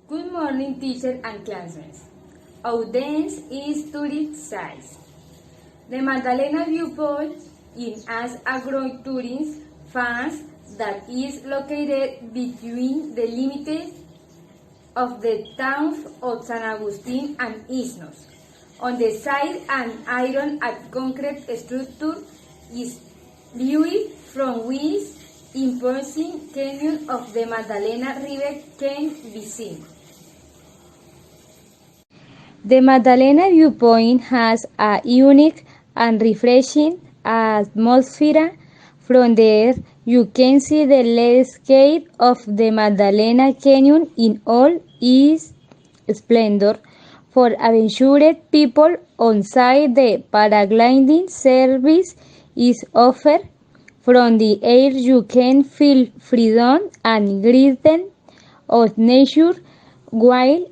Good morning, teacher and classmates. Audience is tourist size. The Magdalena Viewpoint is an agro-tourist farm that is located between the limits of the towns of San Agustin and Isnos. On the side, an iron and concrete structure is viewed from which imposing canyon of the Magdalena River can be seen. The Magdalena Viewpoint has a unique and refreshing atmosphere. From there, you can see the landscape of the Magdalena Canyon in all its splendor. For adventurous people on site, the paragliding service is offered. From the air, you can feel freedom and rhythm of nature while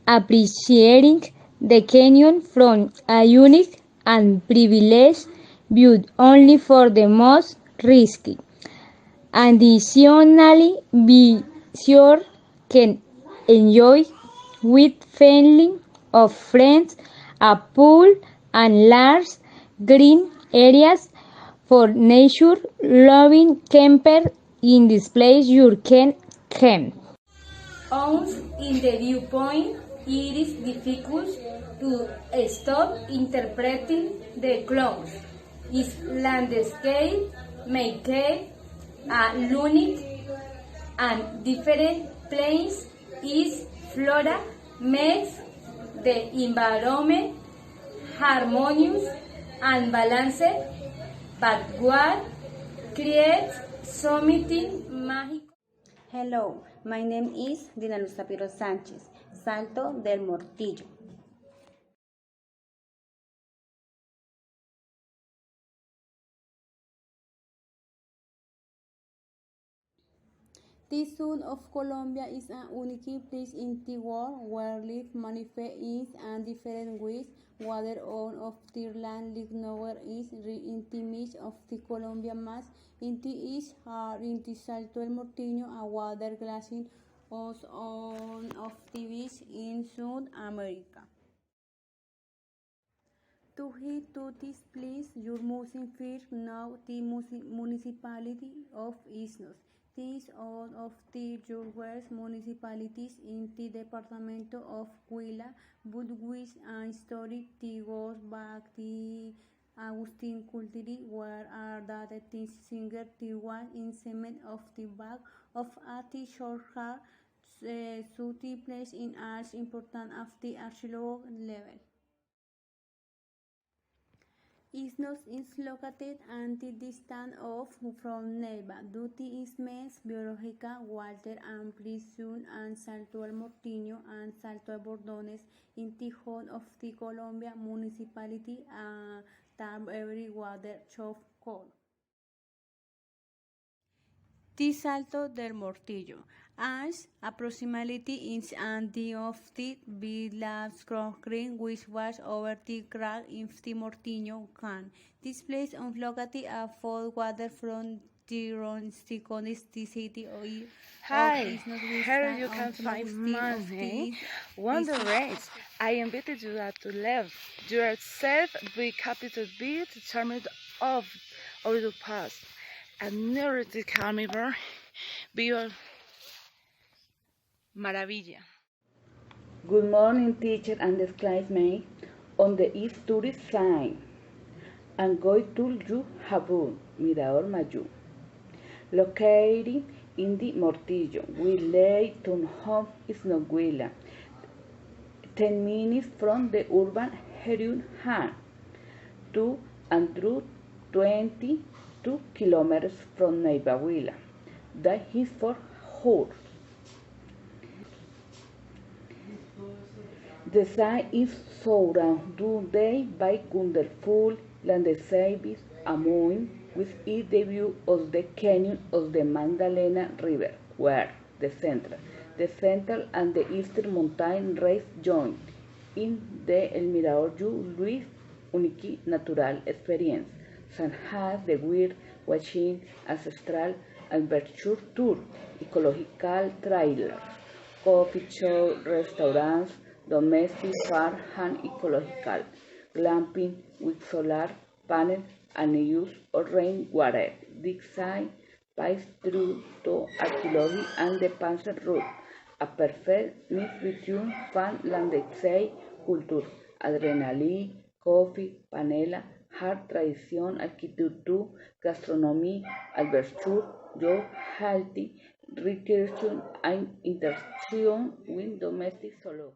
appreciating the canyon from a unique and privileged view only for the most risky. Additionally, visitors can enjoy with family of friends a pool and large green areas for nature-loving campers. In this place, you can camp. Once in the viewpoint, it is difficult to stop interpreting the clouds. Its landscape makes a unique and different place. Its flora makes the environment harmonious and balanced, but what creates something magical. Hello, my name is Dina Luz Tapiro Sánchez, Salto del Mortillo. This zone of Colombia is an unique place in the world where life manifests in different ways. Water on of the land like nowhere is in the midst of the Colombia mass. In the east are in the Salto del Mortillo, a water glacier on of the beach in South America. To head to this place, you must first know the municipality of Isnos. This is one of the largest municipalities in the department of Huila, but which an historic goes back the Agustin culture, where are dated the singer the was in cement of the back of a short hair, so the place in as important of the archaeological level. Isnos is located at the distance of from Neiva due to its mass biological water and prison and Salto del Mortillo and Salto de Bordones in the whole of the Colombia municipality that every water of cold. The Salto del Mortillo as approximately in the of the village concrete which was over the crack in the Mortillo can. This place is located a full water from the the city of Hi, here you can find money. Wonder race. I invited you to live yourself. Be happy to be determined of the past. And never to come over. Be your maravilla. Good morning, teacher and classmates. On the east tourist side, I'm going to you Habun, Mirador Mayu. Located in the Mortillo, we lay to home is Noguila, 10 minutes from the urban Herun Han, 222 kilometers from Neiva. That is for horse. The site is surrounded by wonderful landscapes, among which is the view of the canyon of the Magdalena River, where the central and the eastern mountain range join in the El Mirador Luis unique natural experience, such as the weird watching ancestral adventure tour, ecological trailers, coffee shop, restaurants, domestic farm and ecological, glamping with solar panels and use of rainwater, dig site, pass through to archaeology and the Panzer route, a perfect mix between fun landscape culture, adrenaline, coffee, panela, hard tradition, architecture, gastronomy, adventure, joy, healthy, recreation, and interaction with domestic solo.